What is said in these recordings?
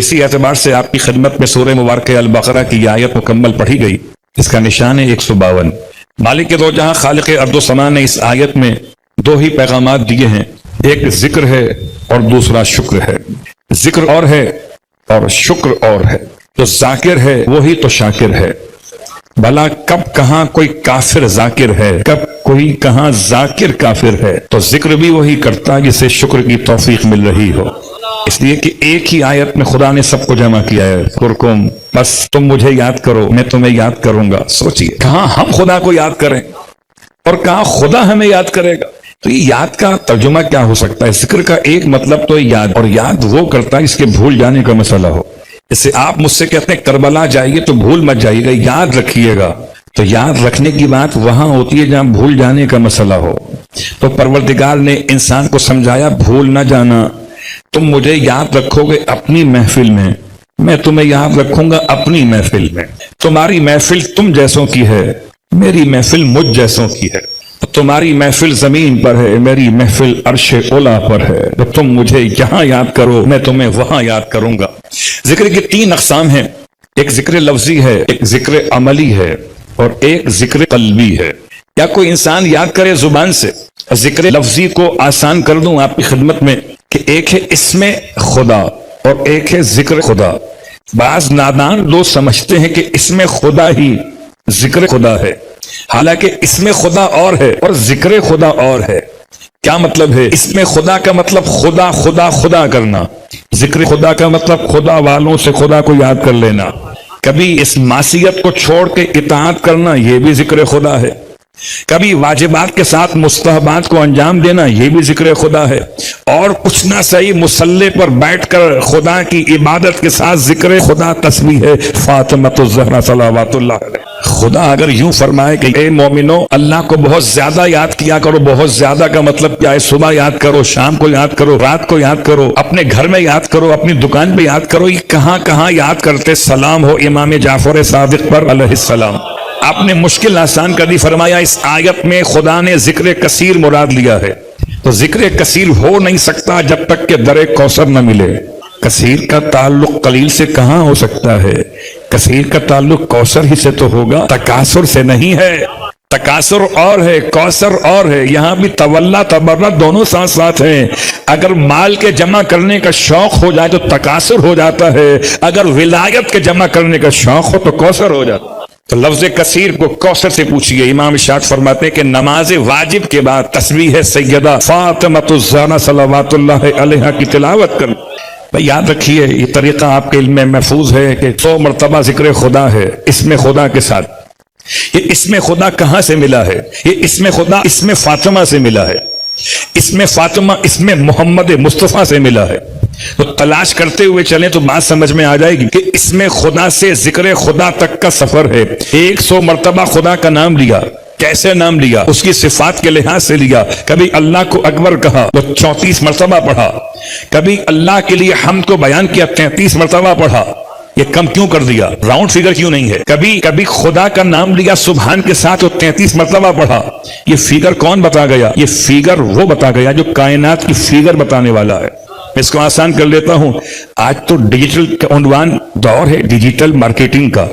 اسی اعتبار سے آپ کی خدمت میں سورہ مبارکہ البقرہ کی یہ آیت مکمل پڑھی گئی، اس کا نشان ہے 152۔ مالک دو جہاں خالق ارض و سما نے اس آیت میں دو ہی پیغامات دیے ہیں، ایک ذکر ہے اور دوسرا شکر ہے۔ ذکر اور ہے اور شکر اور ہے۔ جو ذاکر ہے وہی تو شاکر ہے۔ بھلا کب کہاں کوئی کافر ذاکر ہے، کب کوئی کہاں ذاکر کافر ہے؟ تو ذکر بھی وہی کرتا ہے جسے شکر کی توفیق مل رہی ہو، اس لیے کہ ایک ہی آیت میں خدا نے سب کو جمع کیا ہے۔ قرکم، بس تم مجھے یاد کرو، میں تمہیں یاد کروں گا۔ سوچئے کہاں ہم خدا کو یاد کریں اور کہاں خدا ہمیں یاد کرے گا؟ تو یہ یاد کا ترجمہ کیا ہو سکتا ہے؟ ذکر کا ایک مطلب تو یاد، اور یاد وہ کرتا ہے جس کے بھول جانے کا مسئلہ ہو۔ جیسے آپ مجھ سے کہتے ہیں کربلا جائیے تو بھول مت جائیے گا، یاد رکھیے گا۔ تو یاد رکھنے کی بات وہاں ہوتی ہے جہاں بھول جانے کا مسئلہ ہو۔ تو پروردگار نے انسان کو سمجھایا بھول نہ جانا، تم مجھے یاد رکھو گے اپنی محفل میں، میں تمہیں یاد رکھوں گا اپنی محفل میں۔ تمہاری محفل تم جیسوں کی ہے، میری محفل مجھ جیسوں کی ہے۔ تمہاری محفل زمین پر ہے، میری محفل عرش اولا پر ہے۔ تو تم مجھے یہاں یاد کرو، میں تمہیں وہاں یاد کروں گا۔ ذکر کی تین اقسام ہیں، ایک ذکر لفظی ہے، ایک ذکر عملی ہے، اور ایک ذکر قلبی ہے۔ یا کوئی انسان یاد کرے زبان سے؟ ذکر لفظی کو آسان کر دوں آپ کی خدمت میں کہ ایک ہے اسم خدا اور ایک ہے ذکر خدا۔ بعض نادان لوگ سمجھتے ہیں کہ اسم خدا ہی ذکر خدا ہے، حالانکہ اسم خدا اور ہے اور ذکر خدا اور ہے۔ کیا مطلب ہے؟ اسم خدا کا مطلب خدا خدا خدا کرنا، ذکر خدا کا مطلب خدا والوں سے خدا کو یاد کر لینا۔ کبھی اس معصیت کو چھوڑ کے اطاعت کرنا، یہ بھی ذکر خدا ہے۔ کبھی واجبات کے ساتھ مستحبات کو انجام دینا، یہ بھی ذکر خدا ہے۔ اور کچھ نہ صحیح مصلی پر بیٹھ کر خدا کی عبادت کے ساتھ ذکر خدا تسبیح ہے فاطمۃ الزہرا صلوات اللہ علیہ۔ خدا اگر یوں فرمائے کہ اے مومنو اللہ کو بہت زیادہ یاد کیا کرو، بہت زیادہ کا مطلب کیا ہے؟ صبح یاد کرو، شام کو یاد کرو، رات کو یاد کرو، اپنے گھر میں یاد کرو، اپنی دکان پہ یاد کرو۔ یہ کہاں کہاں یاد کرتے؟ سلام ہو امام جعفر صادق پر علیہ السلام۔ آپ نے مشکل آسان کر دی، فرمایا اس آیت میں خدا نے ذکر کثیر مراد لیا ہے۔ تو ذکر کثیر ہو نہیں سکتا جب تک کہ در کوثر نہ ملے۔ کثیر کا تعلق قلیل سے کہاں ہو سکتا ہے؟ کثیر کا تعلق کوثر ہی سے تو ہوگا، تکاثر سے نہیں ہے۔ تکاثر اور ہے، کوثر اور ہے۔ یہاں بھی تولا تبرہ دونوں ساتھ ساتھ ہیں۔ اگر مال کے جمع کرنے کا شوق ہو جائے تو تکاثر ہو جاتا ہے، اگر ولایت کے جمع کرنے کا شوق ہو تو کوثر ہو جاتا ہے۔ تو لفظ کثیر کو کوثر سے پوچھئے۔ امام اشاعت فرماتے ہیں کہ نماز واجب کے بعد تسبیح سیدہ فاطمۃ الزہرا صلوات اللہ علیہا کی تلاوت کرنا۔ بھئی یاد رکھیے یہ طریقہ آپ کے علم میں محفوظ ہے کہ 100 مرتبہ ذکر خدا ہے اسم خدا کے ساتھ۔ یہ اسم خدا کہاں سے ملا ہے؟ یہ اسم خدا اسم فاطمہ سے ملا ہے، اسم فاطمہ اسم محمد مصطفیٰ سے ملا ہے۔ تو تلاش کرتے ہوئے چلیں تو بات سمجھ میں آ جائے گی کہ اسم خدا سے ذکر خدا تک کا سفر ہے۔ 100 مرتبہ خدا کا نام لیا، کیسے نام لیا؟ اس کی صفات کے لحاظ سے لیا۔ کبھی اللہ کو اکبر کہا تو 34 مرتبہ پڑھا، کبھی اللہ کے لیے حمد کو بیان کیا 33 مرتبہ پڑھا۔ یہ کم کیوں کر دیا؟ راؤنڈ فگر کیوں نہیں ہے؟ کبھی خدا کا نام لیا سبحان کے ساتھ تو 33 مرتبہ پڑھا۔ یہ فگر کون بتا گیا؟ یہ فگر وہ بتا گیا جو کائنات کی فگر بتانے والا ہے۔ میں اس کو آسان کر لیتا ہوں، آج تو ڈیجیٹل کا عنوان دور ہے، ڈیجیٹل مارکیٹنگ کا،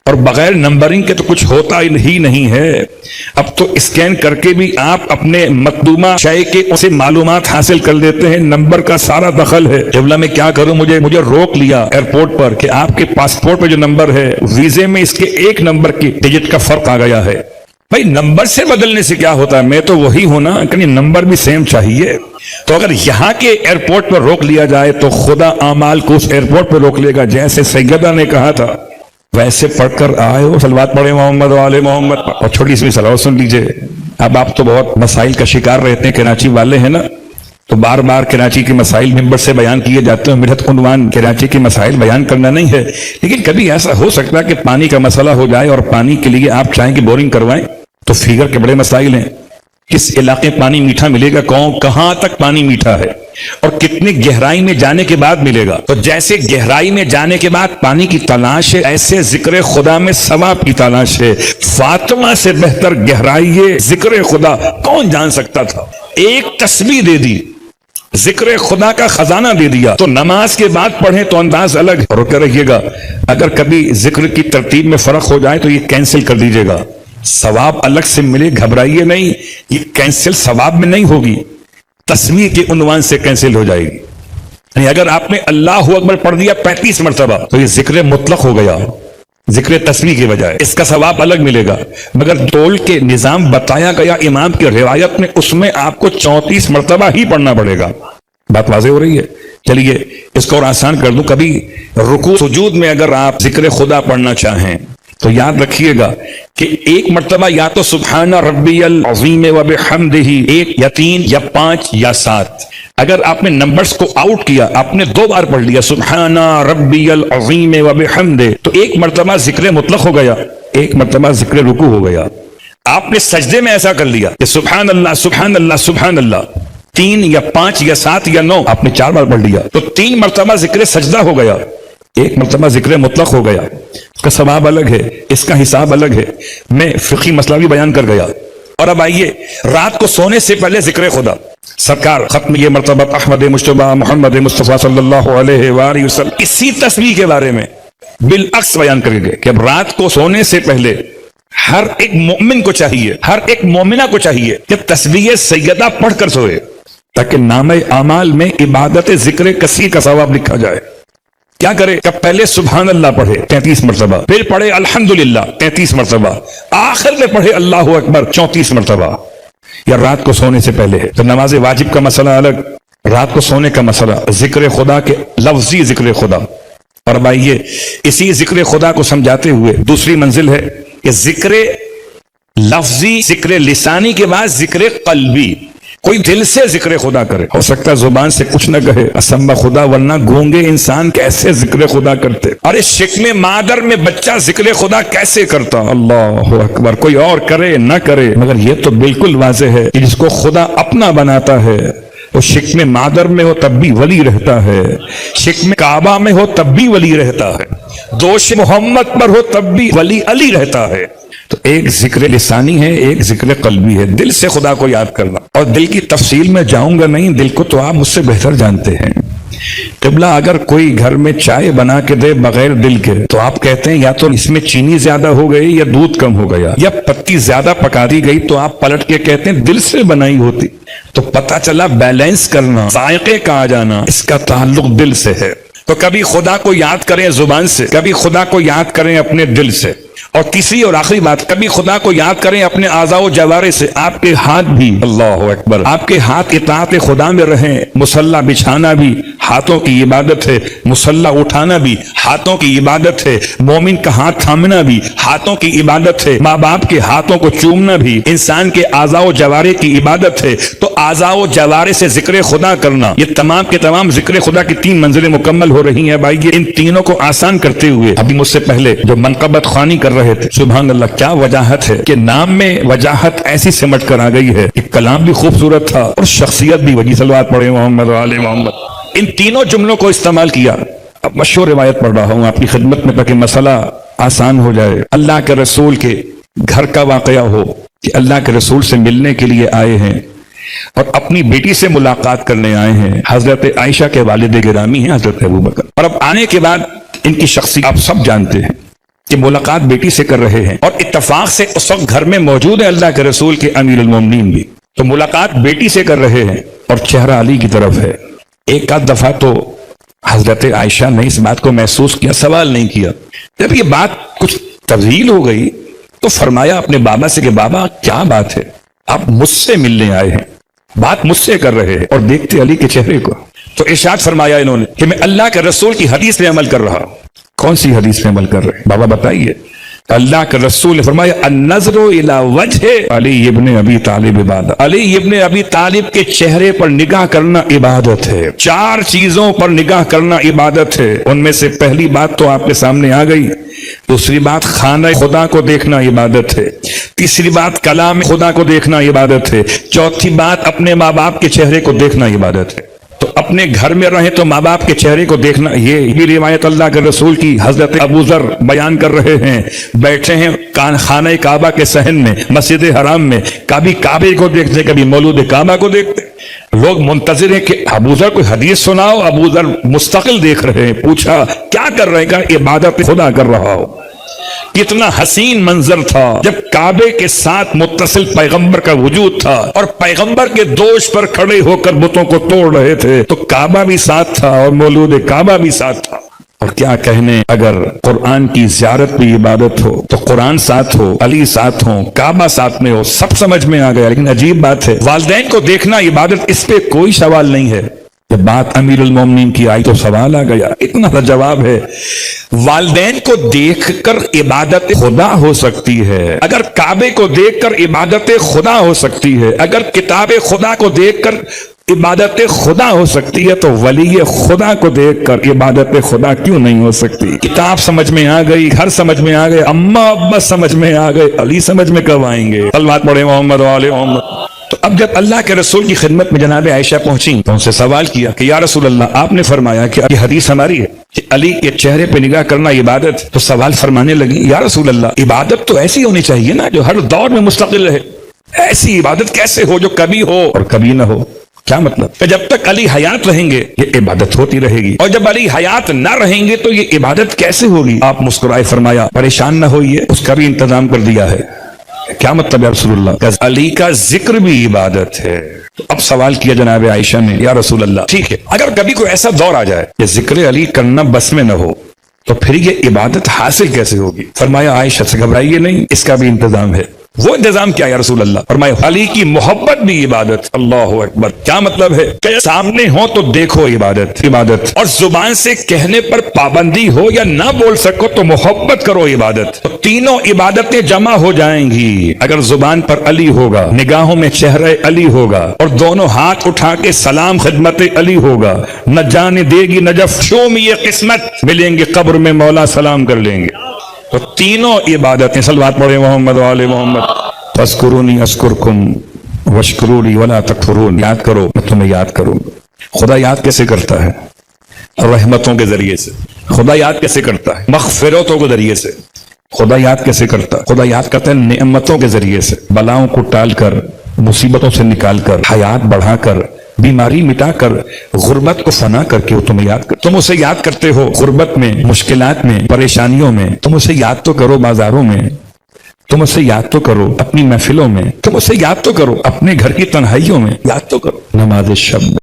اور بغیر نمبرنگ کے تو کچھ ہوتا ہی نہیں ہے۔ اب تو اسکین کر کے بھی آپ اپنے مطلوبہ شے کے اسے معلومات حاصل کر لیتے ہیں، نمبر کا سارا دخل ہے۔ جب میں کیا کروں، مجھے روک لیا ایئرپورٹ پر کہ آپ کے پاسپورٹ پہ جو نمبر ہے ویزے میں اس کے ایک نمبر کی ڈیجٹ کا فرق آ گیا ہے۔ بھائی نمبر سے بدلنے سے کیا ہوتا ہے؟ میں تو وہی ہوں نا، کہ نمبر بھی سیم چاہیے۔ تو اگر یہاں کے ایئرپورٹ پر روک لیا جائے تو خدا اعمال کو اس ایئرپورٹ پر روک لے گا۔ جیسے سیدہ نے کہا تھا ویسے پڑھ کر آئے ہو، صلوات پڑھے محمد و آل محمد۔ اور چھوٹی سی صلوات سن لیجئے۔ اب آپ تو بہت مسائل کا شکار رہتے ہیں، کراچی والے ہیں نا، تو بار بار کراچی کے مسائل ممبر سے بیان کیے جاتے ہیں۔ میرا عنوان کراچی کے مسائل بیان کرنا نہیں ہے، لیکن کبھی ایسا ہو سکتا ہے کہ پانی کا مسئلہ ہو جائے اور پانی کے لیے آپ چاہیں کہ بورنگ کروائیں، تو فگر کے بڑے مسائل ہیں۔ کس علاقے پانی میٹھا ملے گا، کہاں تک پانی میٹھا ہے، اور کتنی گہرائی میں جانے کے بعد ملے گا۔ تو جیسے گہرائی میں جانے کے بعد پانی کی تلاش ہے، ایسے ذکر خدا میں ثواب کی تلاش ہے۔ فاطمہ سے بہتر گہرائی ذکر خدا کون جان سکتا تھا؟ ایک تسبیح دے دی ذکر خدا کا خزانہ دے دیا تو نماز کے بعد پڑھیں تو انداز الگ ہے. اور رہیے گا اگر کبھی ذکر کی ترتیب میں فرق ہو جائے تو یہ کینسل کر دیجیے گا. ثواب الگ سے ملے، گھبرائیے نہیں، یہ کینسل ثواب میں نہیں ہوگی، تسمیع کے عنوان سے کینسل ہو جائے گی. یعنی اگر آپ نے اللہ اکبر پڑھ دیا 35 مرتبہ تو یہ ذکر مطلق ہو گیا، ذکر تسمیع کے بجائے. اس کا ثواب الگ ملے گا، مگر تول کے نظام بتایا گیا امام کی روایت میں، اس میں آپ کو 34 مرتبہ ہی پڑھنا پڑے گا. بات واضح ہو رہی ہے؟ چلیے اس کو اور آسان کر دوں. کبھی رکوع سجود میں اگر آپ ذکر خدا پڑھنا چاہیں تو یاد رکھیے گا کہ ایک مرتبہ یا تو سبحان ربی العظیم وبحمدہ، 1 یا 3 یا 5 یا 7. اگر آپ نے نمبرز کو آؤٹ کیا، آپ نے 2 بار پڑھ لیا سبحان ربی العظیم وبحمدہ، تو 1 مرتبہ ذکر مطلق ہو گیا، 1 مرتبہ ذکر رکوع ہو گیا. آپ نے سجدے میں ایسا کر لیا کہ سبحان اللہ سبحان اللہ سبحان اللہ، 3 یا 5 یا 7 یا 9، آپ نے 4 بار پڑھ لیا تو 3 مرتبہ ذکر سجدہ ہو گیا، 1 مرتبہ ذکر مطلق ہو گیا. اس کا ثواب الگ ہے، اس کا حساب الگ ہے. میں فقہی مسئلہ بھی بیان کر گیا. اور اب آئیے رات کو سونے سے پہلے ذکر خدا. سرکار ختم یہ مرتبہ احمد مجتبی محمد مصطفیٰ صلی اللہ علیہ وآلہ وسلم اسی تسبیح کے بارے میں بالعکس بیان کریں گے کہ اب رات کو سونے سے پہلے ہر ایک مومن کو چاہیے، ہر ایک مومنہ کو چاہیے کہ تسبیح سیدہ پڑھ کر سوئے تاکہ نامہ اعمال میں عبادت ذکر کثیر کا ثواب لکھا جائے. کیا کرے کہ پہلے سبحان اللہ پڑھے 33 مرتبہ، پھر پڑھے الحمدللہ 33 مرتبہ، آخر میں پڑھے اللہ اکبر 34 مرتبہ. یا رات کو سونے سے پہلے ہے تو نماز واجب کا مسئلہ الگ، رات کو سونے کا مسئلہ، ذکر خدا کے لفظی ذکر خدا. اور اب آئیے اسی ذکر خدا کو سمجھاتے ہوئے دوسری منزل ہے کہ ذکر لفظی، ذکر لسانی کے بعد ذکر قلبی. کوئی دل سے ذکر خدا کرے، ہو سکتا ہے زبان سے کچھ نہ کہے، اسمبا خدا، ورنہ گونگے انسان کیسے ذکر خدا کرتے؟ ارے شکم مادر میں بچہ ذکر خدا کیسے کرتا؟ اللہ اکبر. کوئی اور کرے نہ کرے، مگر یہ تو بالکل واضح ہے کہ جس کو خدا اپنا بناتا ہے وہ شکم مادر میں ہو تب بھی ولی رہتا ہے، شکم کعبہ میں ہو تب بھی ولی رہتا ہے، دوش محمد پر ہو تب بھی ولی علی رہتا ہے. تو ایک ذکر لسانی ہے، ایک ذکر قلبی ہے، دل سے خدا کو یاد کرنا. اور دل کی تفصیل میں جاؤں گا نہیں، دل کو تو آپ مجھ سے بہتر جانتے ہیں. قبلہ اگر کوئی گھر میں چائے بنا کے دے بغیر دل کے تو آپ کہتے ہیں یا تو اس میں چینی زیادہ ہو گئی یا دودھ کم ہو گیا، یا پتی زیادہ پکا دی گئی، تو آپ پلٹ کے کہتے ہیں دل سے بنائی ہوتی. تو پتہ چلا بیلنس کرنا، ذائقے کا آ جانا، اس کا تعلق دل سے ہے. تو کبھی خدا کو یاد کریں زبان سے، کبھی خدا کو یاد کریں اپنے دل سے. اور تیسری اور آخری بات، کبھی خدا کو یاد کریں اپنے اعضاء و جوارح سے. آپ کے ہاتھ بھی، اللہ اکبر، آپ کے ہاتھ اطاعت خدا میں رہیں. مصلی بچھانا بھی ہاتھوں کی عبادت ہے، مصلی اٹھانا بھی ہاتھوں کی عبادت ہے، مومن کا ہاتھ تھامنا بھی ہاتھوں کی عبادت ہے، ماں باپ کے ہاتھوں کو چومنا بھی انسان کے اعضاء و جوارح کی عبادت ہے. تو اعضاء و جوارح سے ذکر خدا کرنا، یہ تمام کے تمام ذکر خدا کی 3 منزلیں مکمل ہو رہی ہیں. بھائی ان تینوں کو آسان کرتے ہوئے ابھی مجھ سے پہلے جو منقبت خوانی کر رہے تھے، سبحان اللہ کیا وجاہت ہے کہ نام میں وجاہت ایسی سمٹ کر آ گئی ہے کہ کلام بھی خوبصورت تھا اور شخصیت بھی. وجی صلوات پڑھے محمد وآل محمد. ان تینوں جملوں کو استعمال کیا. اب مشہور روایت پڑھ رہا ہوں آپ کی خدمت میں تاکہ مسئلہ آسان ہو جائے. اللہ کے رسول کے گھر کا واقعہ ہو کہ اللہ کے رسول سے ملنے کے لیے آئے ہیں اور اپنی بیٹی سے ملاقات کرنے آئے ہیں. حضرت عائشہ کے والد گرامی ہیں حضرت ابوبکر. اور اب آنے کے بعد ان کی شخصیت آپ سب جانتے ہیں کہ ملاقات بیٹی سے کر رہے ہیں اور اتفاق سے اس وقت گھر میں موجود ہے اللہ کے رسول کے امیر المومنین بھی. تو ملاقات بیٹی سے کر رہے ہیں اور چہرہ علی کی طرف ہے. ایک آدھ دفعہ تو حضرت عائشہ نے اس بات کو محسوس کیا، سوال نہیں کیا. جب یہ بات کچھ تبدیل ہو گئی تو فرمایا اپنے بابا سے کہ بابا کیا بات ہے، آپ مجھ سے ملنے آئے ہیں، بات مجھ سے کر رہے ہیں. اور دیکھتے علی کے چہرے کو تو ارشاد فرمایا انہوں نے کہ میں اللہ کے رسول کی حدیث پہ عمل کر رہا ہوں. کون سی حدیث پہ عمل کر رہے ہیں بابا بتائیے؟ اللہ کے رسول نے فرمایا النظر الی وجہ علی ابن ابی طالب عبادت. علی ابن ابی طالب کے چہرے پر نگاہ کرنا عبادت ہے. 4 چیزوں پر نگاہ کرنا عبادت ہے. ان میں سے پہلی بات تو آپ کے سامنے آ گئی. دوسری بات خانہ خدا کو دیکھنا عبادت ہے. تیسری بات کلام خدا کو دیکھنا عبادت ہے. چوتھی بات اپنے ماں باپ کے چہرے کو دیکھنا عبادت ہے. تو اپنے گھر میں رہیں تو ماں باپ کے چہرے کو دیکھنا. یہ بھی روایت اللہ کے رسول کی حضرت ابو ذر بیان کر رہے ہیں. بیٹھے ہیں خانہ کعبہ کے صحن میں مسجد حرام میں، کبھی کعبے کو دیکھتے کبھی مولود کعبہ کو دیکھتے. لوگ منتظر ہیں کہ ابو ذر کوئی حدیث سناؤ. ابو ذر مستقل دیکھ رہے ہیں. پوچھا کیا کر رہے ہیں؟ کہا عبادت خدا کر رہا ہو. کتنا حسین منظر تھا جب کعبے کے ساتھ متصل پیغمبر کا وجود تھا اور پیغمبر کے دوش پر کھڑے ہو کر بتوں کو توڑ رہے تھے تو کعبہ بھی ساتھ تھا اور مولود کعبہ بھی ساتھ تھا. اور کیا کہنے، اگر قرآن کی زیارت بھی عبادت ہو تو قرآن ساتھ ہو، علی ساتھ ہو، کعبہ ساتھ میں ہو، سب سمجھ میں آ گیا. لیکن عجیب بات ہے، والدین کو دیکھنا عبادت، اس پہ کوئی سوال نہیں ہے. جب بات امیر المومنین کی آئی تو سوال آ گیا. اتنا سا جواب ہے، والدین کو دیکھ کر عبادت خدا ہو سکتی ہے، اگر کعبے کو دیکھ کر عبادت خدا ہو سکتی ہے، اگر کتاب خدا کو دیکھ کر عبادت خدا ہو سکتی ہے، تو ولی خدا کو دیکھ کر عبادت خدا کیوں نہیں ہو سکتی؟ کتاب سمجھ میں آ گئی، گھر سمجھ میں آ گئے، اماں ابا سمجھ میں آ گئے، علی سمجھ میں کب آئیں گے؟ صلوات پڑھے محمد وآل محمد. تو اب جب اللہ کے رسول کی خدمت میں جناب عائشہ پہنچی تو ان سے سوال کیا کہ یا رسول اللہ، آپ نے فرمایا کہ یہ حدیث ہماری ہے کہ علی کے چہرے پہ نگاہ کرنا عبادت. تو سوال فرمانے لگی، یا رسول اللہ، عبادت تو ایسی ہونی چاہیے نا جو ہر دور میں مستقل رہے. ایسی عبادت کیسے ہو جو کبھی ہو اور کبھی نہ ہو؟ کیا مطلب؟ کہ جب تک علی حیات رہیں گے یہ عبادت ہوتی رہے گی، اور جب علی حیات نہ رہیں گے تو یہ عبادت کیسے ہوگی؟ آپ مسکرائے، فرمایا پریشان نہ ہوئیے، اس کا بھی انتظام کر دیا ہے. کیا مطلب ہے رسول اللہ؟ کہ علی کا ذکر بھی عبادت ہے. تو اب سوال کیا جناب عائشہ نے، یا رسول اللہ، ٹھیک ہے، اگر کبھی کوئی ایسا دور آ جائے کہ ذکر علی کرنا بس میں نہ ہو تو پھر یہ عبادت حاصل کیسے ہوگی؟ فرمایا عائشہ سے گھبرائیے نہیں، اس کا بھی انتظام ہے. وہ انتظام کیا یا رسول اللہ؟ فرمایا علی کی محبت بھی عبادت. اللہ اکبر. کیا مطلب ہے؟ کہ سامنے ہو تو دیکھو عبادت، اور زبان سے کہنے پر پابندی ہو یا نہ بول سکو تو محبت کرو عبادت. تو تینوں عبادتیں جمع ہو جائیں گی اگر زبان پر علی ہوگا، نگاہوں میں چہرہ علی ہوگا، اور دونوں ہاتھ اٹھا کے سلام خدمت علی ہوگا. نہ جانے دے گی نجف شوم یہ قسمت، ملیں گے قبر میں مولا سلام کر لیں گے. تو تینوں عبادتیں، صلوات پڑھے محمد وآل محمد. فاذکرونی اذکرکم واشکروا لی ولا تکفرون. یاد کرو میں تمہیں یاد کروں گا. خدا یاد کیسے کرتا ہے؟ رحمتوں کے ذریعے سے. خدا یاد کیسے کرتا ہے؟ مغفرتوں کے ذریعے سے. خدا یاد کیسے کرتا ہے؟ خدا یاد کرتا ہے نعمتوں کے ذریعے سے. بلاؤں کو ٹال کر، مصیبتوں سے نکال کر، حیات بڑھا کر، بیماری مٹا کر، غربت کو فنا کر کے وہ تمہیں یاد کر. تم اسے یاد کرتے ہو غربت میں، مشکلات میں، پریشانیوں میں. تم اسے یاد تو کرو بازاروں میں، تم اسے یاد تو کرو اپنی محفلوں میں، تم اسے یاد تو کرو اپنے گھر کی تنہائیوں میں. یاد تو کرو نماز شب.